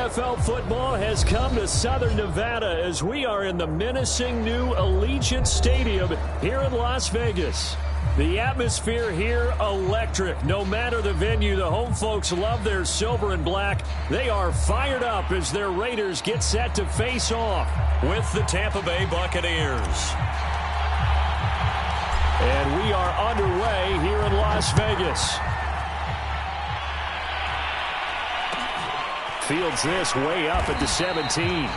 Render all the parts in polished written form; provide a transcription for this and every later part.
NFL football has come to Southern Nevada as we are in the menacing new Allegiant Stadium here in Las Vegas. The atmosphere here, electric. No matter the venue, the home folks love their silver and black. They are fired up as their Raiders get set to face off with the Tampa Bay Buccaneers. And we are underway here in Las Vegas. Fields this way up at the 17.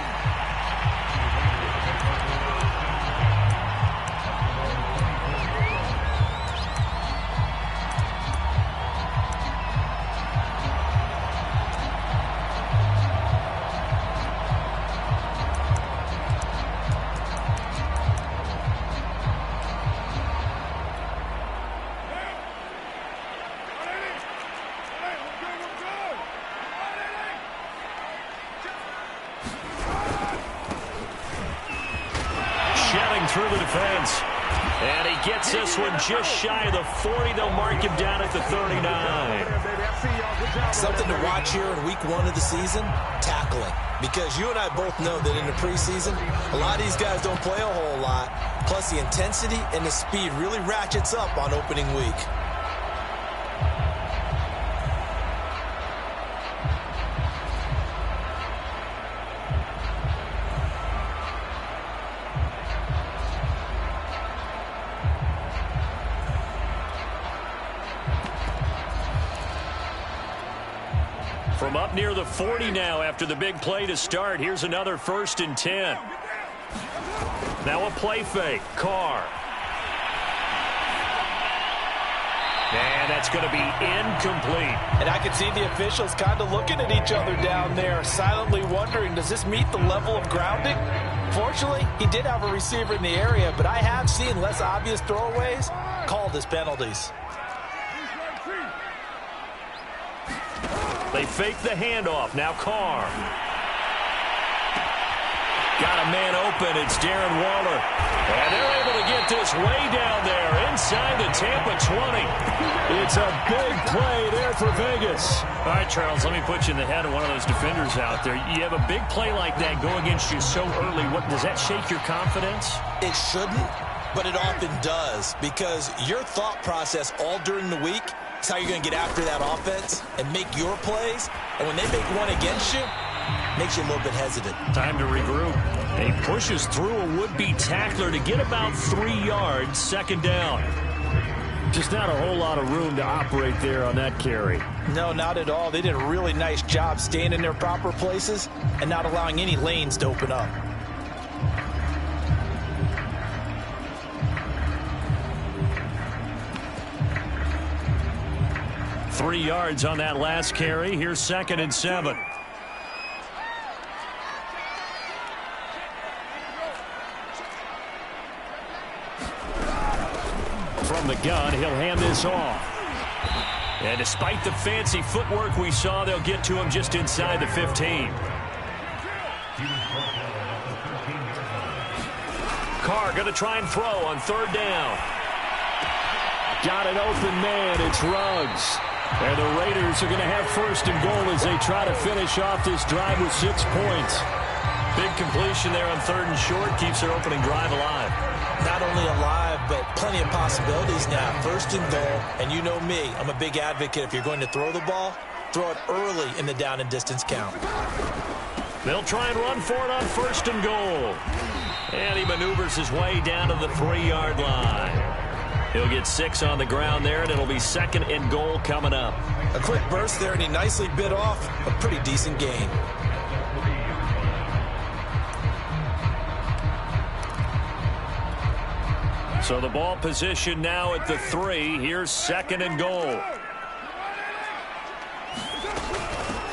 Through the defense. And he gets this one just shy of the 40. They'll mark him down at the 39. Something to watch here in week 1 of the season, tackling. Because you and I both know that in the preseason, a lot of these guys don't play a whole lot. Plus the intensity and the speed really ratchets up on opening week. From up near the 40 now after the big play to start. Here's another 1st and 10. Now a play fake. Carr. And that's going to be incomplete. And I can see the officials kind of looking at each other down there, silently wondering, does this meet the level of grounding? Fortunately, he did have a receiver in the area, but I have seen less obvious throwaways called as penalties. They fake the handoff. Now Carr. Got a man open. It's Darren Waller. And they're able to get this way down there inside the Tampa 20. It's a big play there for Vegas. All right, Charles, let me put you in the head of one of those defenders out there. You have a big play like that go against you so early. What does that shake your confidence? It shouldn't, but it often does, because your thought process all during the week is how you're going to get after that offense and make your plays. And when they make one against you, it makes you a little bit hesitant. Time to regroup. And he pushes through a would-be tackler to get about 3 yards, 2nd down. Just not a whole lot of room to operate there on that carry. No, not at all. They did a really nice job staying in their proper places and not allowing any lanes to open up. Three yards on that last carry. Here's 2nd and 7. From the gun, he'll hand this off. And despite the fancy footwork we saw, they'll get to him just inside the 15. Carr going to try and throw on 3rd down. Got an open man. It's Ruggs. And the Raiders are going to have 1st and goal as they try to finish off this drive with 6 points. Big completion there on 3rd and short. Keeps their opening drive alive. Not only alive, but plenty of possibilities now. 1st and goal, and you know me, I'm a big advocate. If you're going to throw the ball, throw it early in the down and distance count. They'll try and run for it on 1st and goal. And he maneuvers his way down to the 3-yard line. He'll get 6 on the ground there, and it'll be 2nd and goal coming up. A quick burst there, and he nicely bit off a pretty decent gain. So the ball position now at the 3. Here's 2nd and goal.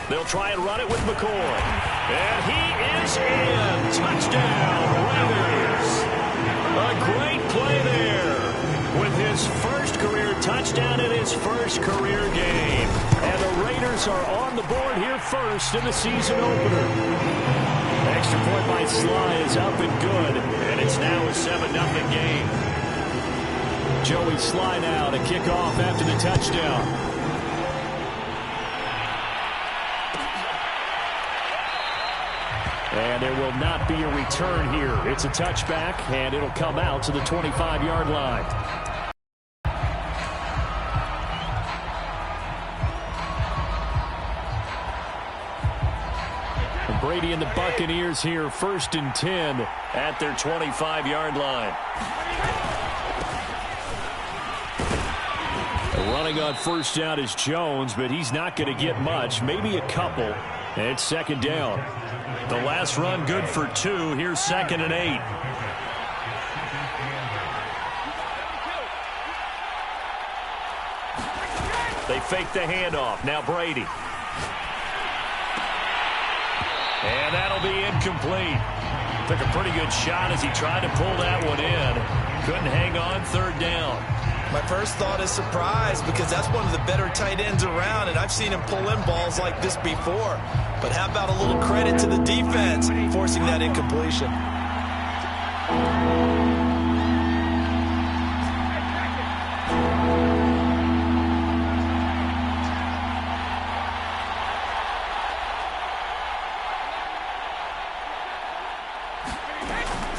They'll try and run it with McCoy. And he is in. Touchdown, Raiders. A great play there with his 1st career touchdown in his 1st career game. And the Raiders are on the board here first in the season opener. Extra point by Sly is up and good. And it's now a 7-0 game. Joey Sly now to kick off after the touchdown. And there will not be a return here. It's a touchback, and it'll come out to the 25-yard line. Brady and the Buccaneers here, 1st and 10 at their 25-yard line. Running on 1st down is Jones, but he's not going to get much, maybe a couple. And it's 2nd down. The last run good for 2. Here's 2nd and 8. They fake the handoff. Now Brady. And that'll be incomplete. Took a pretty good shot as he tried to pull that one in. Couldn't hang on, 3rd down. My first thought is surprise, because that's one of the better tight ends around, and I've seen him pull in balls like this before. But how about a little credit to the defense forcing that incompletion?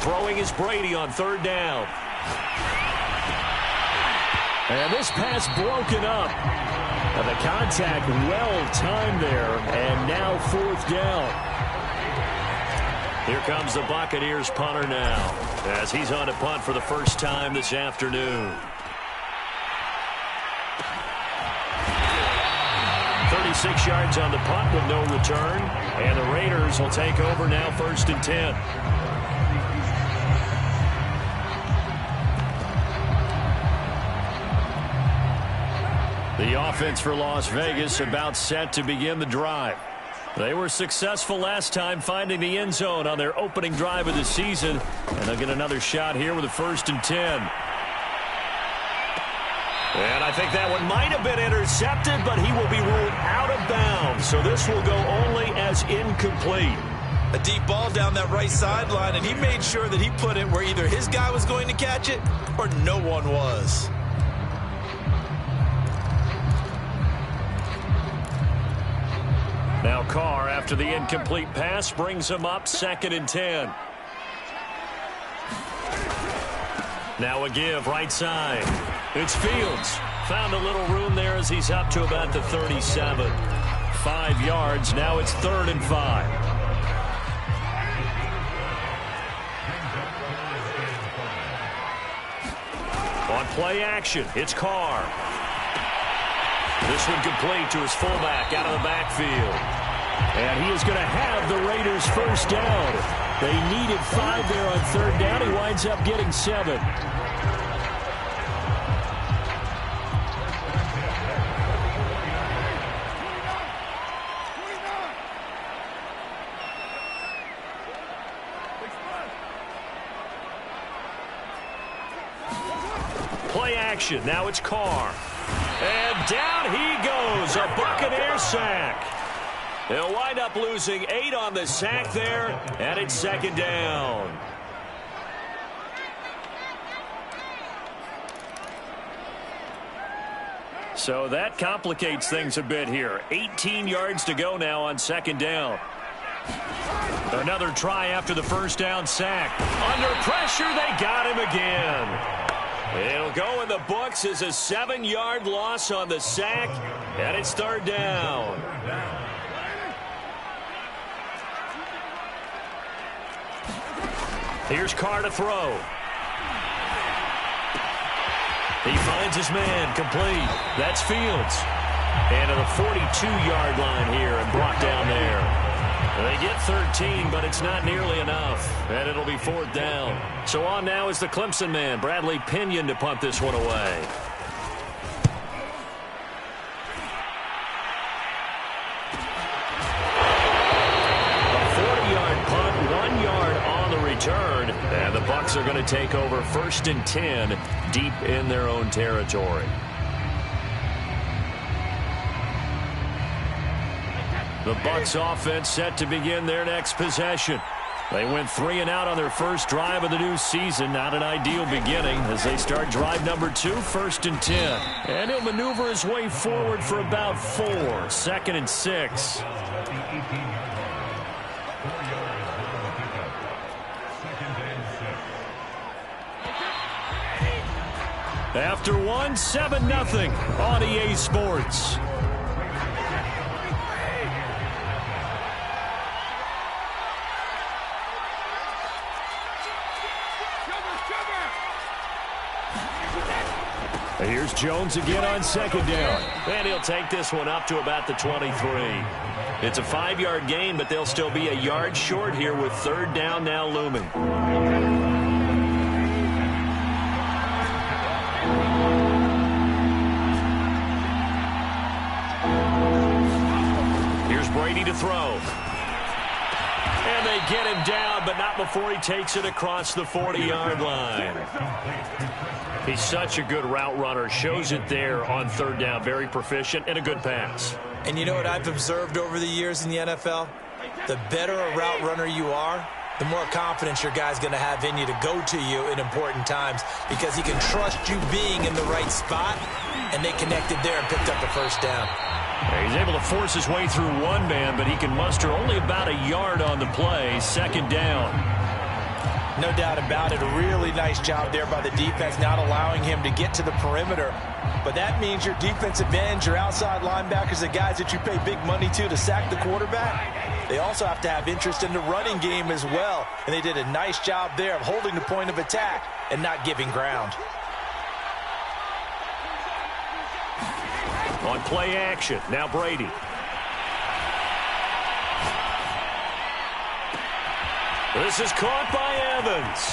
Throwing is Brady on 3rd down. And this pass broken up. And the contact well timed there. And now 4th down. Here comes the Buccaneers punter now, as he's on to punt for the first time this afternoon. 36 yards on the punt with no return. And the Raiders will take over now, 1st and 10. The offense for Las Vegas about set to begin the drive. They were successful last time finding the end zone on their opening drive of the season. And they'll get another shot here with a 1st and 10. And I think that one might have been intercepted, but he will be ruled out of bounds. So this will go only as incomplete. A deep ball down that right sideline, and he made sure that he put it where either his guy was going to catch it or no one was. Now Carr, after the incomplete pass, brings him up 2nd and 10. Now a give right side. It's Fields. Found a little room there as he's up to about the 37. 5 yards. Now it's 3rd and 5. On play action, it's Carr. This one complete to his fullback out of the backfield. And he is going to have the Raiders' 1st down. They needed 5 there on 3rd down. He winds up getting 7. Play action. Now it's Carr. And down he goes. A Buccaneer sack. They'll wind up losing 8 on the sack there, and it's 2nd down. So that complicates things a bit here. 18 yards to go now on 2nd down. Another try after the 1st down sack. Under pressure, they got him again. It'll go in the books as a 7-yard loss on the sack, and it's 3rd down. Here's Carr to throw. He finds his man, complete. That's Fields. And to the 42-yard line here and brought down there. They get 13, but it's not nearly enough. And it'll be 4th down. So on now is the Clemson man, Bradley Pinion, to punt this one away. A 40-yard punt, 1 yard on the return. And the Bucs are going to take over 1st and 10 deep in their own territory. The Bucs offense set to begin their next possession. They went 3 and out on their first drive of the new season. Not an ideal beginning as they start drive number 2, 1st and 10. And he'll maneuver his way forward for about 4, 2nd and 6. After one, 7-0 on EA Sports. Here's Jones again on second down. And he'll take this one up to about the 23. It's a 5-yard gain, but they'll still be a yard short here with third down now looming. Here's Brady to throw. And they get him down, but not before he takes it across the 40-yard line. He's such a good route runner. Shows it there on third down. Very proficient and a good pass. And you know what I've observed over the years in the NFL? The better a route runner you are, the more confidence your guy's going to have in you to go to you in important times because he can trust you being in the right spot, and they connected there and picked up the first down. He's able to force his way through one man, but he can muster only about a yard on the play. Second down. No doubt about it. A really nice job there by the defense, not allowing him to get to the perimeter. But that means your defensive ends, your outside linebackers, the guys that you pay big money to sack the quarterback, they also have to have interest in the running game as well. And they did a nice job there of holding the point of attack and not giving ground. On play action, now Brady. This is caught by Evans.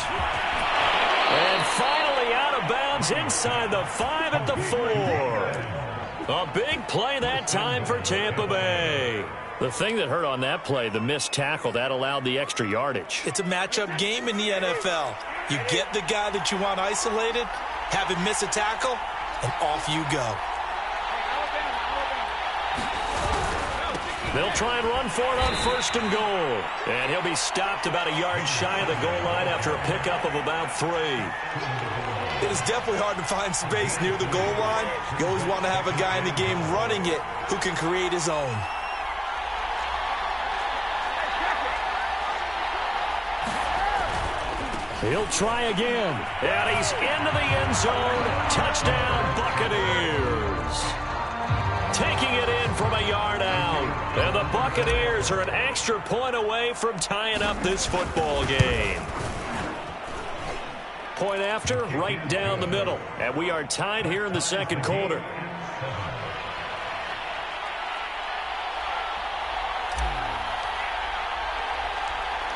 And finally out of bounds inside the 5 at the 4. A big play that time for Tampa Bay. The thing that hurt on that play, the missed tackle, that allowed the extra yardage. It's a matchup game in the NFL. You get the guy that you want isolated, have him miss a tackle, and off you go. They'll try and run for it on first and goal. And he'll be stopped about a yard shy of the goal line after a pickup of about 3. It is definitely hard to find space near the goal line. You always want to have a guy in the game running it who can create his own. He'll try again. And he's into the end zone. Touchdown, Buccaneers. Taking it in from a yard out. And the Buccaneers are an extra point away from tying up this football game. Point after, right down the middle. And we are tied here in the second quarter.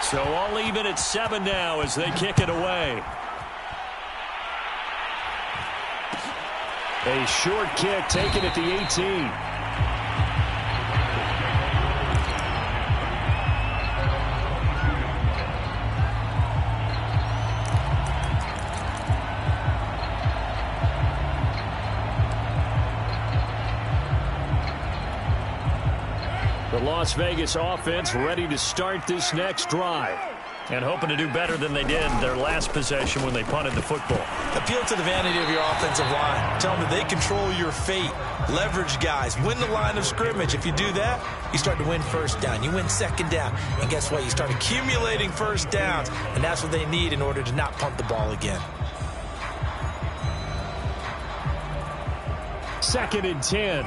So all even at 7 now as they kick it away. A short kick taken at the 18. The Las Vegas offense ready to start this next drive. And hoping to do better than they did their last possession when they punted the football. Appeal to the vanity of your offensive line. Tell them that they control your fate. Leverage guys. Win the line of scrimmage. If you do that, you start to win first down. You win second down. And guess what? You start accumulating first downs. And that's what they need in order to not punt the ball again. 2nd and 10.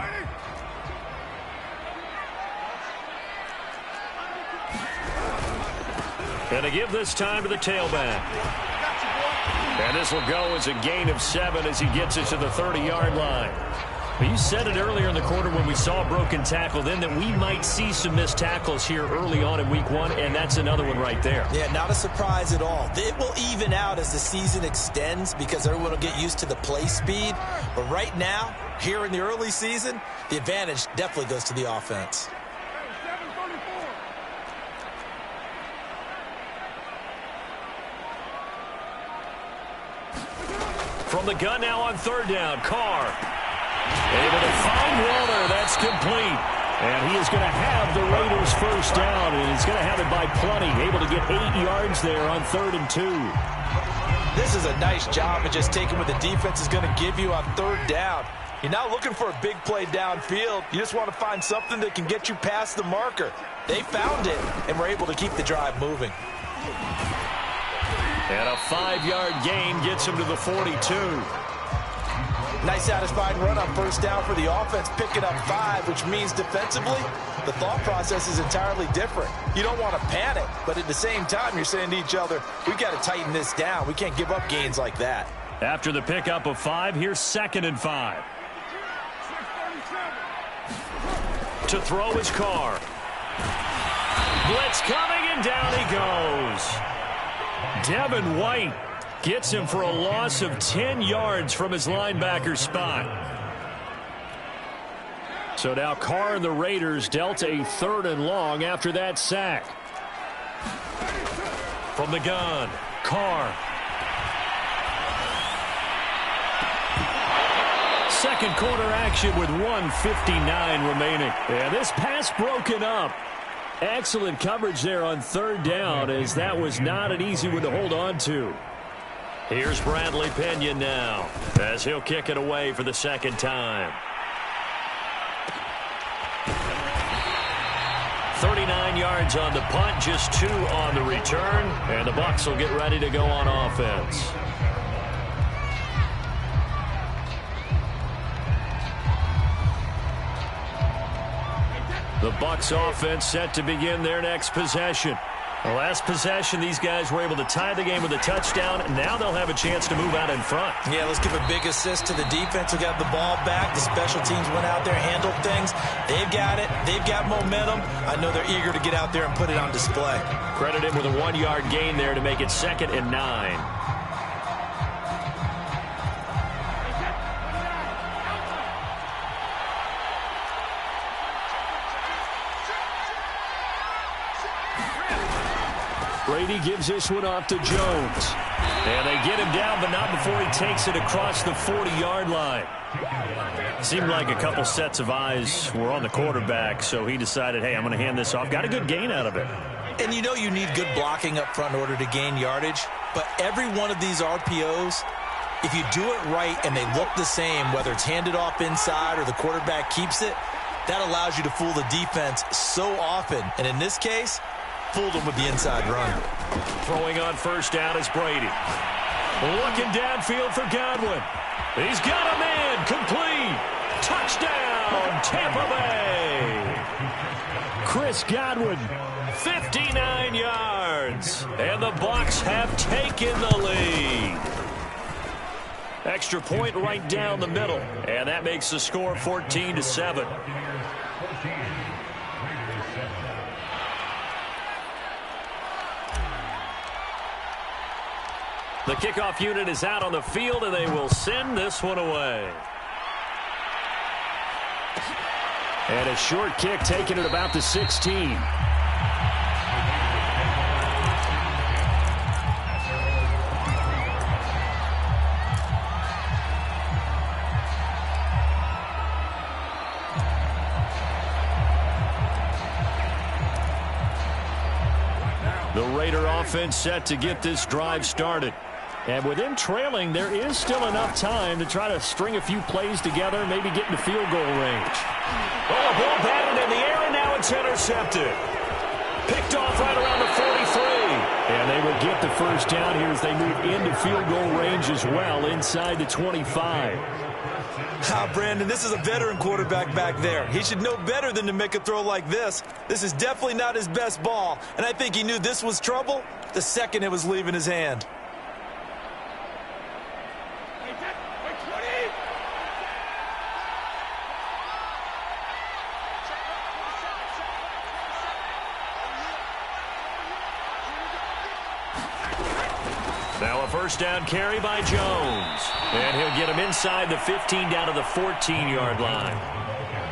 And to give this time to the tailback. And this will go as a gain of 7 as he gets it to the 30-yard line. Well, you said it earlier in the quarter when we saw a broken tackle then that we might see some missed tackles here early on in week 1, and that's another one right there. Yeah, not a surprise at all. It will even out as the season extends because everyone will get used to the play speed. But right now, here in the early season, the advantage definitely goes to the offense. From the gun now on 3rd down, Carr. Able to find Waller. That's complete. And he is going to have the Raiders first down, and he's going to have it by plenty. Able to get 8 yards there on 3rd and 2. This is a nice job of just taking what the defense is going to give you on 3rd down. You're not looking for a big play downfield. You just want to find something that can get you past the marker. They found it and were able to keep the drive moving. And a 5-yard gain gets him to the 42. Nice satisfying run on first down for the offense, picking up 5, which means defensively, the thought process is entirely different. You don't want to panic, but at the same time, you're saying to each other, we've got to tighten this down. We can't give up gains like that. After the pickup of 5, here's 2nd and 5. To throw his Carr. Blitz coming, and down he goes. Devin White gets him for a loss of 10 yards from his linebacker spot. So now Carr and the Raiders dealt a 3rd and long after that sack. From the gun, Carr. Second quarter action with 1:59 remaining. And this pass broken up. Excellent coverage there on 3rd down, as that was not an easy one to hold on to. Here's Bradley Pena now, as he'll kick it away for the 2nd time. 39 yards on the punt, just 2 on the return, and the Bucs will get ready to go on offense. The Bucs offense set to begin their next possession. The last possession, these guys were able to tie the game with a touchdown, and now they'll have a chance to move out in front. Yeah, let's give a big assist to the defense who got the ball back. The special teams went out there, handled things. They've got it. They've got momentum. I know they're eager to get out there and put it on display. Credit him with a 1-yard gain there to make it 2nd and 9. Brady gives this one off to Jones. And they get him down, but not before he takes it across the 40-yard line. Seemed like a couple sets of eyes were on the quarterback, so he decided, hey, I'm going to hand this off. Got a good gain out of it. And you know you need good blocking up front in order to gain yardage, but every one of these RPOs, if you do it right and they look the same, whether it's handed off inside or the quarterback keeps it, that allows you to fool the defense so often. And in this case, fooled him with the inside run. Throwing on first down is Brady. Looking downfield for Godwin. He's got a man. Complete. Touchdown, Tampa Bay. Chris Godwin, 59 yards. And the Bucs have taken the lead. Extra point right down the middle. And that makes the score 14-7. The kickoff unit is out on the field, and they will send this one away. And a short kick taken at about the 16. The Raider offense set to get this drive started. And with them trailing, there is still enough time to try to string a few plays together, maybe get into field goal range. Oh, ball batted in the air, and now it's intercepted. Picked off right around the 43. And they will get the first down here as they move into field goal range as well, inside the 25. Brandon, this is a veteran quarterback back there. He should know better than to make a throw like this. This is definitely not his best ball, and I think he knew this was trouble the second it was leaving his hand. Now a first down carry by Jones. And he'll get him inside the 15 down to the 14-yard line.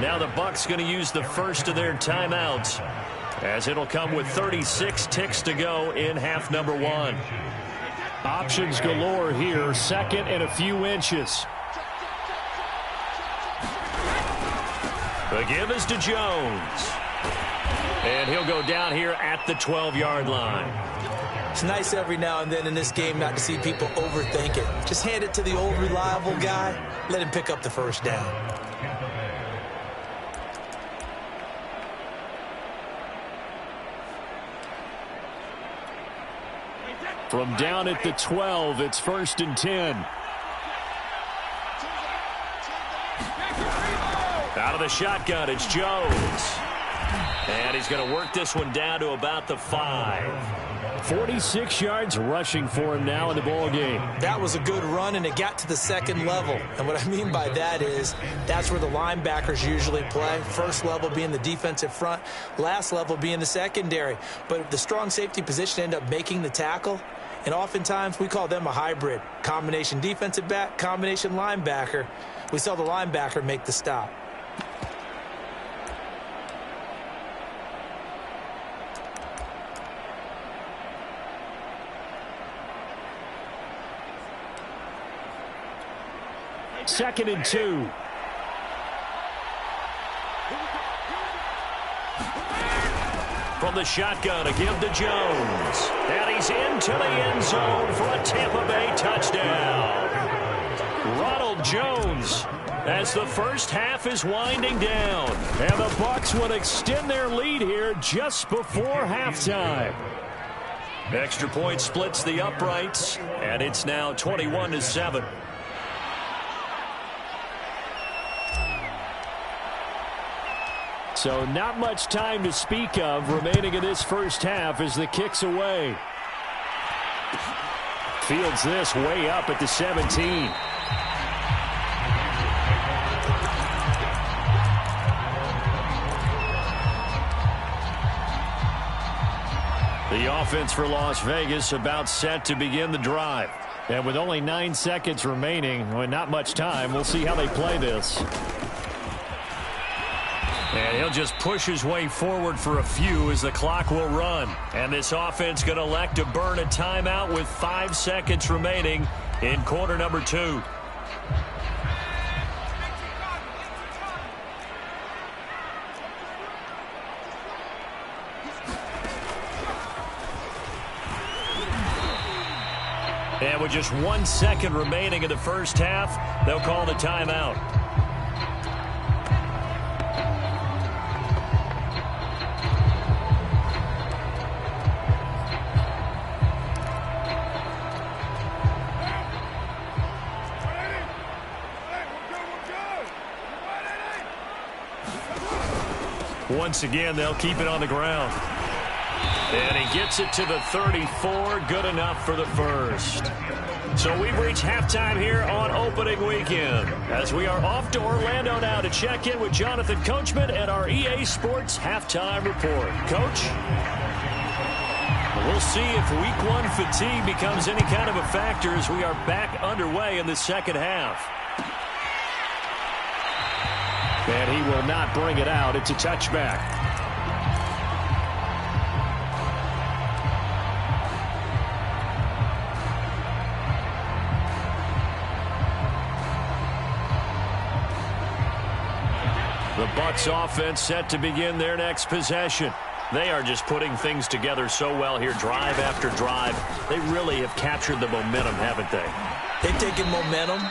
Now the Bucs going to use the first of their timeouts, as it'll come with 36 ticks to go in half number 1. Options galore here. 2nd and a few inches. The give is to Jones. And he'll go down here at the 12-yard line. It's nice every now and then in this game not to see people overthink it. Just hand it to the old reliable guy. Let him pick up the first down. From down at the 12, it's 1st and 10. Out of the shotgun, it's Jones. And he's going to work this one down to about the 5. 46 yards rushing for him now in the ball game. That was a good run, and it got to the second level. And what I mean by that is that's where the linebackers usually play. First level being the defensive front, last level being the secondary. But the strong safety position ended up making the tackle. And oftentimes we call them a hybrid. Combination defensive back, combination linebacker. We saw the linebacker make the stop. Second and 2. From the shotgun, a give to Jones. And he's into the end zone for a Tampa Bay touchdown. Ronald Jones, as the first half is winding down. And the Bucs would extend their lead here just before halftime. Extra point splits the uprights, and it's now 21-7. So not much time to speak of remaining in this first half as the kick's away. Fields this way up at the 17. The offense for Las Vegas about set to begin the drive. And with only 9 seconds remaining, well, not much time, we'll see how they play this. And he'll just push his way forward for a few as the clock will run. And this offense going to elect to burn a timeout with 5 seconds remaining in quarter number 2. And with just 1 second remaining in the first half, they'll call the timeout. Once again, they'll keep it on the ground. And he gets it to the 34. Good enough for the first. So we've reached halftime here on opening weekend, as we are off to Orlando now to check in with Jonathan Coachman and our EA Sports halftime report. Coach? We'll see if week 1 fatigue becomes any kind of a factor as we are back underway in the second half. And he will not bring it out. It's a touchback. The Bucs offense set to begin their next possession. They are just putting things together so well here, drive after drive. They really have captured the momentum, haven't they? They've taken momentum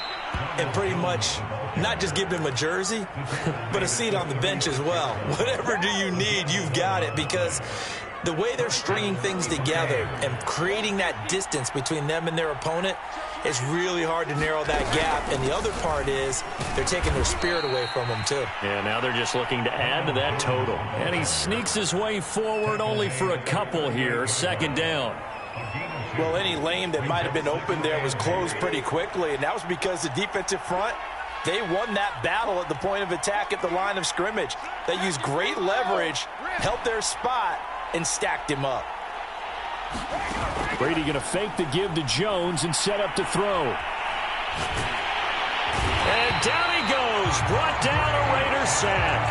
and pretty much not just give him a jersey, but a seat on the bench as well. Whatever do you need, you've got it, because the way they're stringing things together and creating that distance between them and their opponent, it's really hard to narrow that gap. And the other part is they're taking their spirit away from them, too. Yeah, now they're just looking to add to that total. And he sneaks his way forward only for a couple here, second down. Well, any lane that might have been open there was closed pretty quickly, and that was because the defensive front, they won that battle at the point of attack at the line of scrimmage. They used great leverage, held their spot, and stacked him up. Brady going to fake the give to Jones and set up to throw. And down he goes, brought down a Raider sack.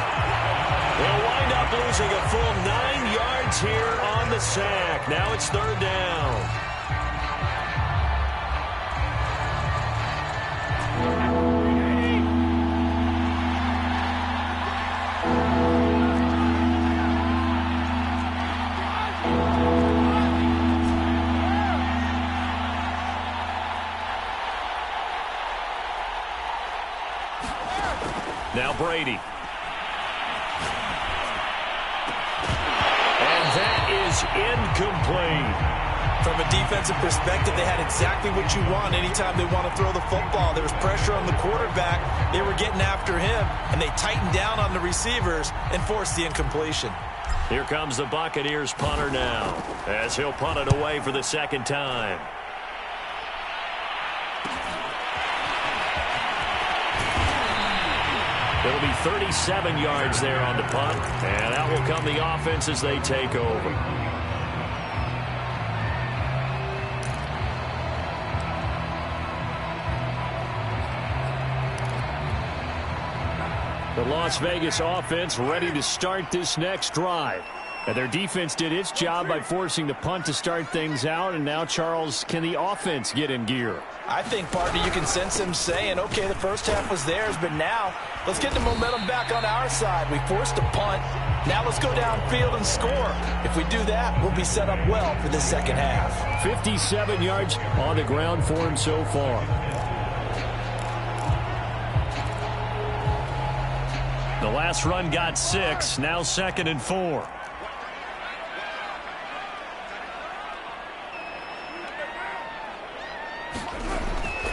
They'll wind up losing a full 9 yards here on the sack. Now it's third down. Now Brady. And that is incomplete. From a defensive perspective, they had exactly what you want anytime they want to throw the football. There was pressure on the quarterback. They were getting after him, and they tightened down on the receivers and forced the incompletion. Here comes the Buccaneers punter now, as he'll punt it away for the second time. It'll be 37 yards there on the punt, and that will come the offense as they take over. The Las Vegas offense ready to start this next drive. And their defense did its job by forcing the punt to start things out. And now, Charles, can the offense get in gear? I think, partner, you can sense them saying, okay, the first half was theirs, but now let's get the momentum back on our side. We forced a punt. Now let's go downfield and score. If we do that, we'll be set up well for the second half. 57 yards on the ground for him so far. The last run got 6, now 2nd and 4.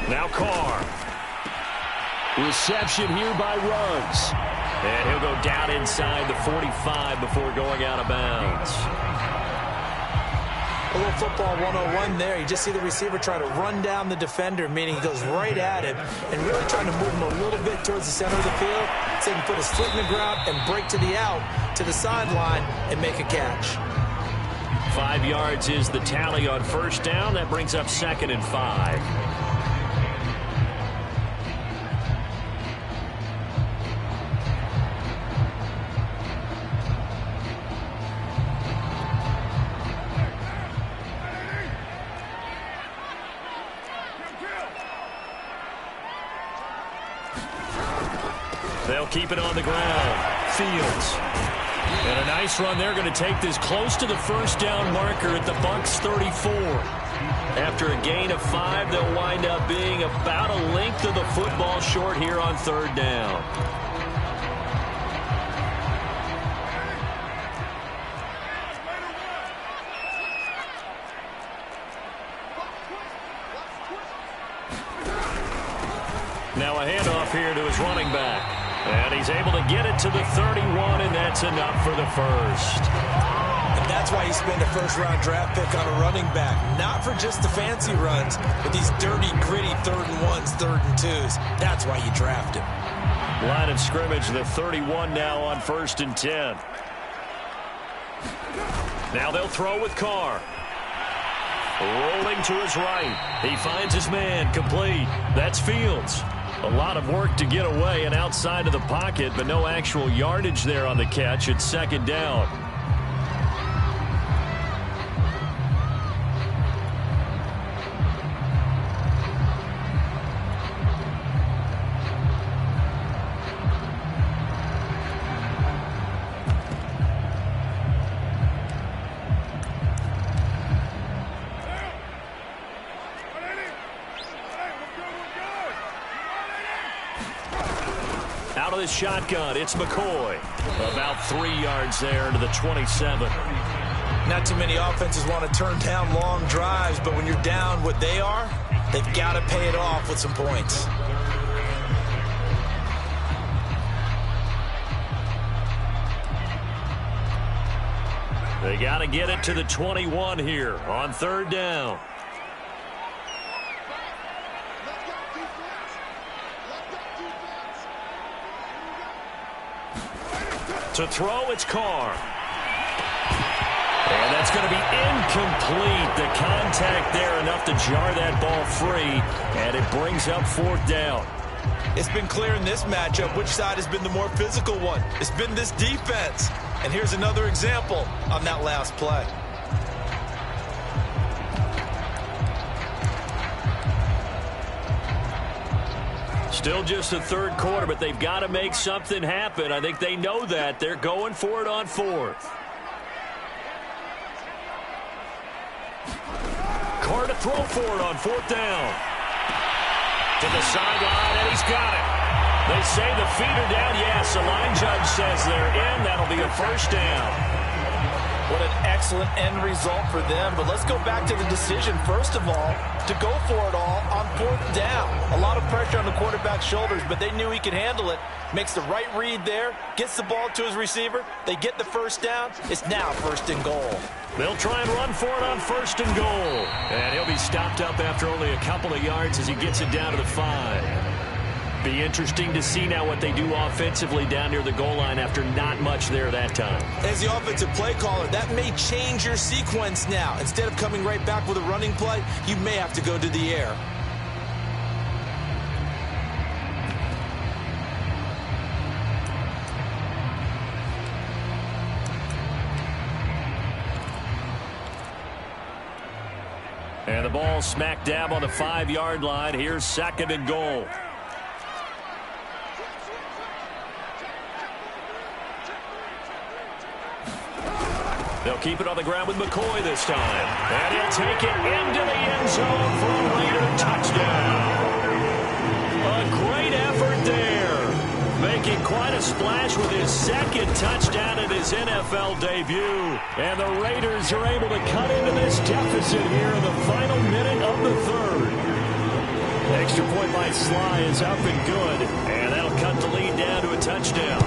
Now Carr. Reception here by Ruggs. And he'll go down inside the 45 before going out of bounds. A little football 101 there. You just see the receiver try to run down the defender, meaning he goes right at him and really trying to move him a little bit towards the center of the field so he can put his foot in the ground and break to the out, to the sideline, and make a catch. 5 yards is the tally on first down. That brings up 2nd and 5. They'll keep it on the ground. Fields. And a nice run. They're going to take this close to the first down marker at the Bucs 34. After a gain of 5, they'll wind up being about a length of the football short here on 3rd down. Now a handoff here to his running back. And he's able to get it to the 31, and that's enough for the first. And that's why you spend a first-round draft pick on a running back. Not for just the fancy runs, but these dirty, gritty 3rd and 1s, 3rd and 2s. That's why you draft him. Line of scrimmage, the 31 now on 1st and 10. Now they'll throw with Carr. Rolling to his right. He finds his man, complete. That's Fields. A lot of work to get away and outside of the pocket, but no actual yardage there on the catch. It's 2nd down. Out of the shotgun, it's McCoy. About 3 yards there into the 27. Not too many offenses want to turn down long drives, but when you're down what they are, they've got to pay it off with some points. They got to get it to the 21 here on 3rd down. To throw, it's Carr. And that's going to be incomplete. The contact there enough to jar that ball free, and it brings up 4th down. It's been clear in this matchup which side has been the more physical one. It's been this defense. And here's another example on that last play. Still just the 3rd quarter, but they've got to make something happen. I think they know that. They're going for it on 4th. Carr to throw for it on 4th down. To the sideline, and he's got it. They say the feet are down. Yes, the line judge says they're in. That'll be a 1st down. What an excellent end result for them. But let's go back to the decision, first of all, to go for it all on 4th down. A lot of pressure on the quarterback's shoulders, but they knew he could handle it. Makes the right read there, gets the ball to his receiver. They get the first down. It's now 1st and goal. They'll try and run for it on 1st and goal. And he'll be stopped up after only a couple of yards as he gets it down to the 5. Be interesting to see now what they do offensively down near the goal line after not much there that time. As the offensive play caller, that may change your sequence now. Instead of coming right back with a running play, you may have to go to the air. And the ball smack dab on the 5-yard line. Here's 2nd and goal. They'll keep it on the ground with McCoy this time. And he'll take it into the end zone for a Raider touchdown. A great effort there. Making quite a splash with his 2nd touchdown in his NFL debut. And the Raiders are able to cut into this deficit here in the final minute of the 3rd. Extra point by Sly is up and good. And that'll cut the lead down to a touchdown.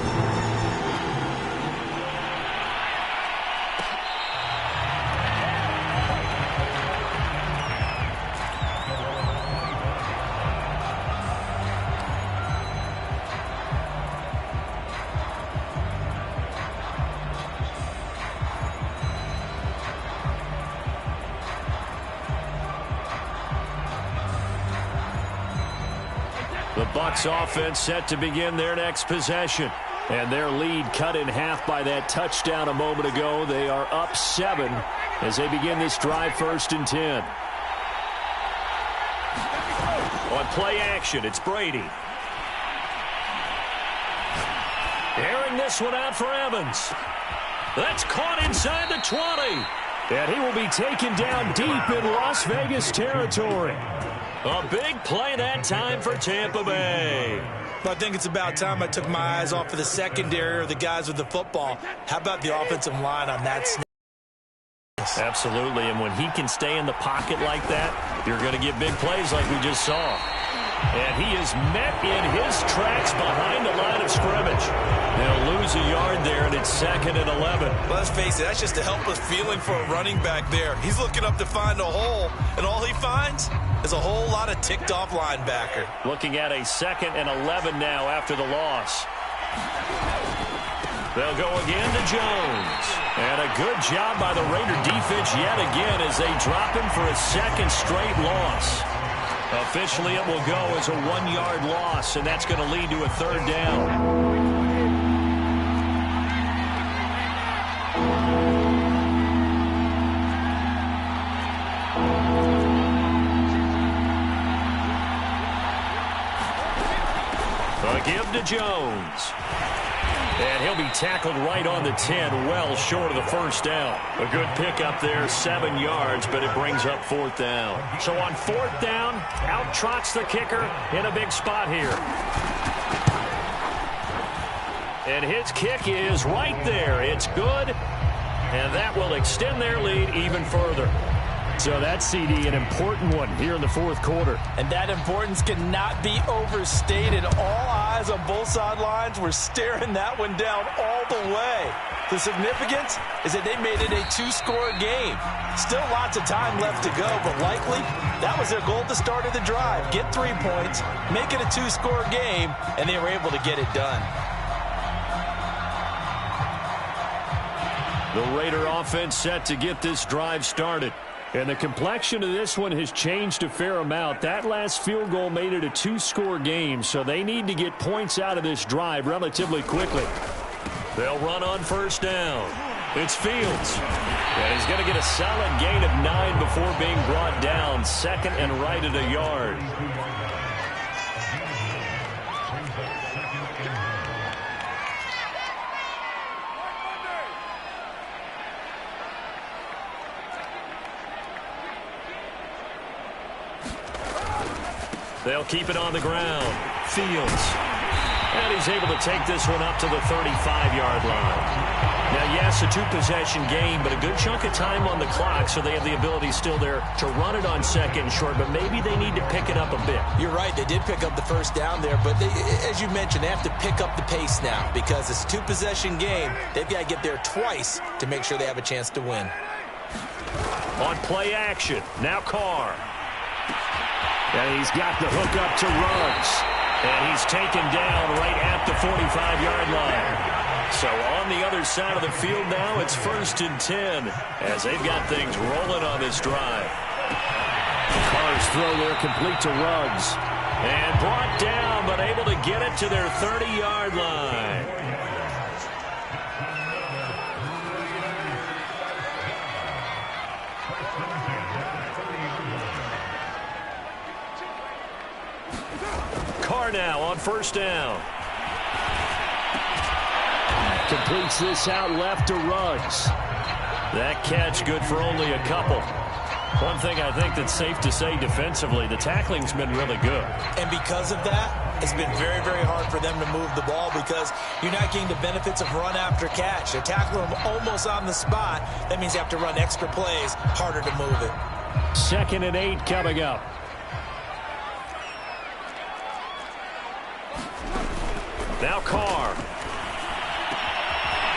The Bucs offense set to begin their next possession. And their lead cut in half by that touchdown a moment ago. They are up 7 as they begin this drive 1st and 10. On play action, it's Brady. Airing this one out for Evans. That's caught inside the 20. And he will be taken down deep in Las Vegas territory. A big play that time for Tampa Bay. I think it's about time I took my eyes off of the secondary or the guys with the football. How about the offensive line on that snap? Absolutely, and when he can stay in the pocket like that, you're going to get big plays like we just saw. And he is met in his tracks behind the line of scrimmage. They'll lose a yard there, and it's 2nd and 11. Let's face it, that's just a helpless feeling for a running back there. He's looking up to find a hole, and all he finds is a whole lot of ticked-off linebacker. Looking at a 2nd and 11 now after the loss. They'll go again to Jones. And a good job by the Raider defense yet again as they drop him for a 2nd straight loss. Officially, it will go as a 1-yard loss, and that's going to lead to a 3rd down. A give to Jones. And he'll be tackled right on the 10, well short of the 1st down. A good pickup there, 7 yards, but it brings up 4th down. So on 4th down, out trots the kicker in a big spot here. And his kick is right there. It's good, and that will extend their lead even further. So that CD, an important one here in the 4th quarter. And that importance cannot be overstated. All eyes on both sidelines were staring that one down all the way. The significance is that they made it a 2-score game. Still lots of time left to go, but likely that was their goal at the start of the drive. Get 3 points, make it a 2-score game, and they were able to get it done. The Raider offense set to get this drive started. And the complexion of this one has changed a fair amount. That last field goal made it a 2-score game, so they need to get points out of this drive relatively quickly. They'll run on 1st down. It's Fields. And he's going to get a solid gain of 9 before being brought down. 2nd and right at a yard. They'll keep it on the ground. Fields. And he's able to take this one up to the 35-yard line. Now, yes, a two-possession game, but a good chunk of time on the clock, so they have the ability still there to run it on second and short, but maybe they need to pick it up a bit. You're right. They did pick up the first down there, but as you mentioned, they have to pick up the pace now because it's a two-possession game. They've got to get there twice to make sure they have a chance to win. On play action, now Carr. And he's got the hook up to Ruggs. And he's taken down right at the 45-yard line. So on the other side of the field now, it's 1st and 10 as they've got things rolling on this drive. Carr's throw there complete to Ruggs. And brought down, but able to get it to their 30-yard line. Carr now on 1st down. Completes this out left to Ruggs. That catch good for only a couple. One thing I think that's safe to say defensively, the tackling's been really good. And because of that, it's been very, very hard for them to move the ball because you're not getting the benefits of run after catch. They're tackling them almost on the spot. That means you have to run extra plays, harder to move it. 2nd and 8 coming up. Now Carr.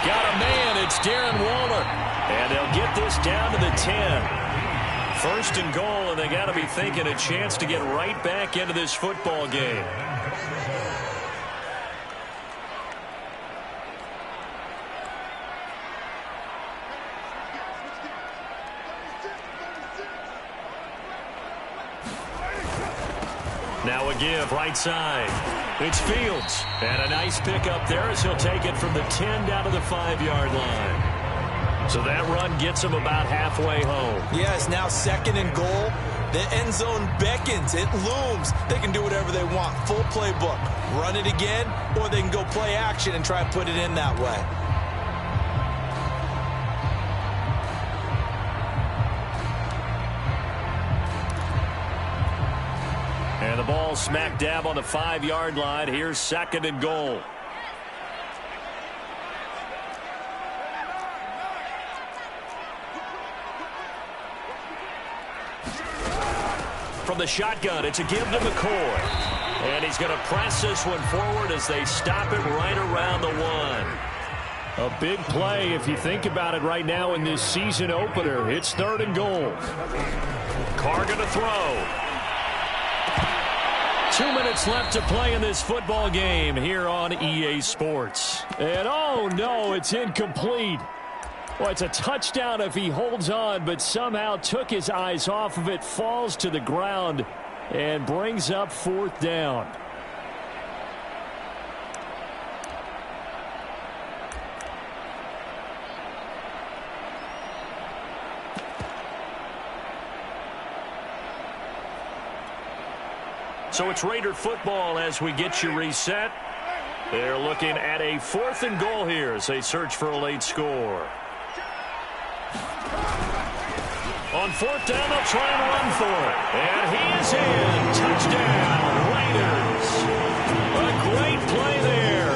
Got a man. It's Darren Waller. And they'll get this down to the 10. 1st and goal, and they got to be thinking a chance to get right back into this football game. Now a give right side. It's Fields. And a nice pickup there as he'll take it from the 10 down to the 5-yard line. So that run gets him about halfway home. Yeah, it's now 2nd and goal. The end zone beckons. It looms. They can do whatever they want. Full playbook. Run it again, or they can go play action and try and put it in that way. And the ball smack dab on the 5-yard line. Here's 2nd and goal. From the shotgun, it's a give to McCoy. And he's going to press this one forward as they stop it right around the 1. A big play if you think about it right now in this season opener. It's 3rd and goal. Carr going to throw. 2 minutes left to play in this football game here on EA Sports. And oh no, it's incomplete. Well, it's a touchdown if he holds on, but somehow took his eyes off of it, falls to the ground, and brings up 4th down. So it's Raider football as we get you reset. They're looking at a 4th and goal here as they search for a late score. On 4th down, they'll try and run for it. And he is in. Touchdown, Raiders. A great play there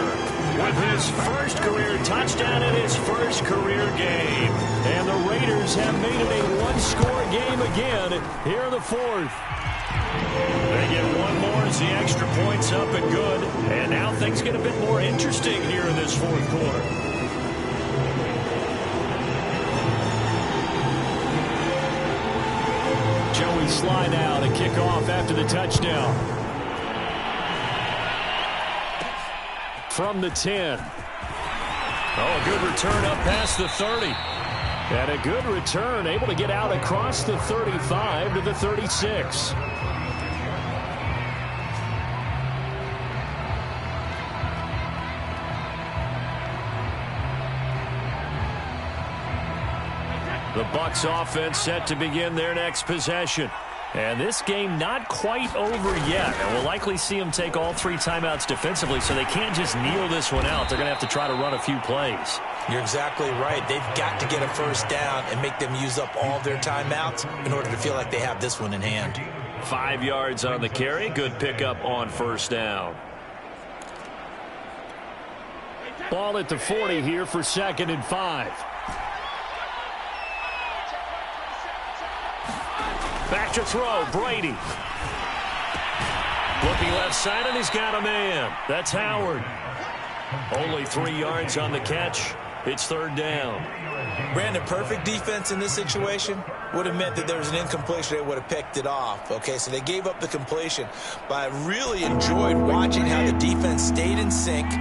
with his first career touchdown in his first career game. And the Raiders have made it a one-score game again here in the 4th. They get one more as the extra point's up and good. And now things get a bit more interesting here in this 4th quarter. Joey slide out and kick off after the touchdown. From the 10. Oh, a good return up past the 30. And a good return, able to get out across the 35 to the 36. The Bucs offense set to begin their next possession. And this game not quite over yet. And we'll likely see them take all 3 timeouts defensively, so they can't just kneel this one out. They're going to have to try to run a few plays. You're exactly right. They've got to get a 1st down and make them use up all their timeouts in order to feel like they have this one in hand. 5 yards on the carry. Good pickup on 1st down. Ball at the 40 here for 2nd and 5. Back to throw, Brady. Looking left side, and he's got a man. That's Howard. Only 3 yards on the catch. It's 3rd down. Brandon, perfect defense in this situation would have meant that there was an incompletion. They would have picked it off. Okay, so they gave up the completion. But I really enjoyed watching how the defense stayed in sync,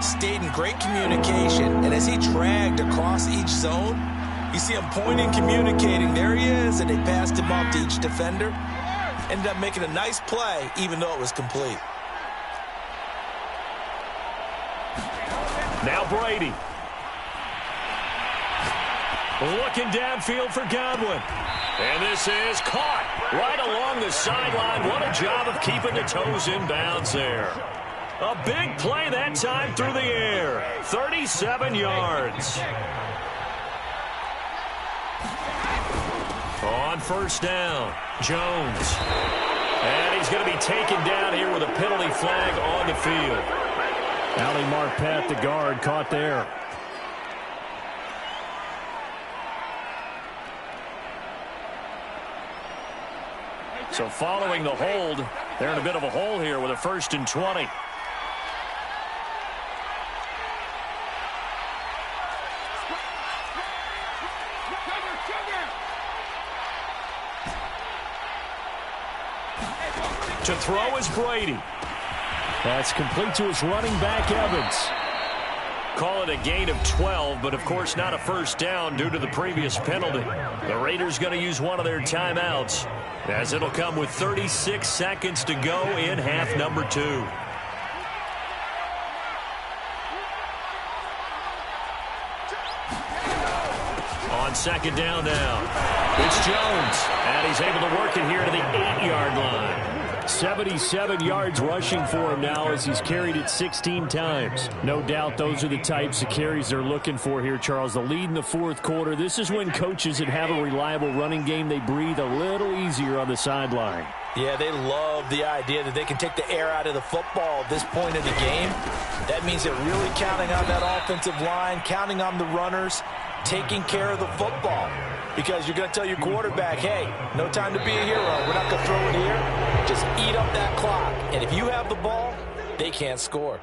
stayed in great communication, and as he dragged across each zone, you see him pointing, communicating. There he is, and they passed him off to each defender. Ended up making a nice play, even though it was complete. Now Brady. Looking downfield for Godwin. And this is caught right along the sideline. What a job of keeping the toes in bounds there. A big play that time through the air. 37 yards. On 1st down, Jones. And he's going to be taken down here with a penalty flag on the field. Ali Marpet, the guard, caught there. So following the hold, they're in a bit of a hole here with a 1st and 20. To throw is Brady. That's complete to his running back, Evans. Call it a gain of 12, but of course not a 1st down due to the previous penalty. The Raiders going to use one of their timeouts, as it'll come with 36 seconds to go in half number 2. On 2nd down now, it's Jones, and he's able to work it here to the 8-yard line. 77 yards rushing for him now as he's carried it 16 times. No doubt those are the types of carries they're looking for here, Charles. The lead in the 4th quarter. This is when coaches that have a reliable running game, they breathe a little easier on the sideline. Yeah, they love the idea that they can take the air out of the football at this point of the game. That means they're really counting on that offensive line, counting on the runners, taking care of the football. Because you're going to tell your quarterback, hey, no time to be a hero. We're not going to throw it here. Just eat up that clock. And if you have the ball, they can't score.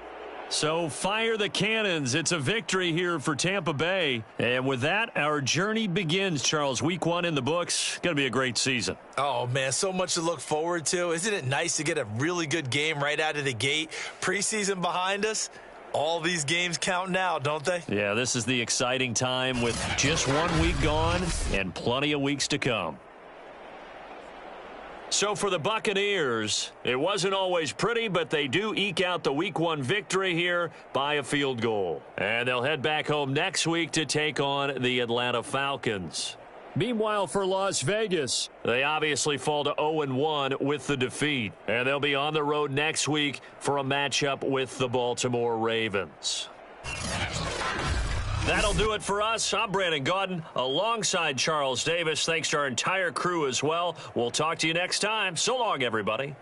So fire the cannons. It's a victory here for Tampa Bay. And with that, our journey begins, Charles. Week 1 in the books. Going to be a great season. Oh, man, so much to look forward to. Isn't it nice to get a really good game right out of the gate? Preseason behind us. All these games count now, don't they? Yeah, this is the exciting time with just 1 week gone and plenty of weeks to come. So for the Buccaneers, it wasn't always pretty, but they do eke out the Week 1 victory here by a field goal. And they'll head back home next week to take on the Atlanta Falcons. Meanwhile, for Las Vegas, they obviously fall to 0-1 with the defeat. And they'll be on the road next week for a matchup with the Baltimore Ravens. That'll do it for us. I'm Brandon Gaudin alongside Charles Davis. Thanks to our entire crew as well. We'll talk to you next time. So long, everybody.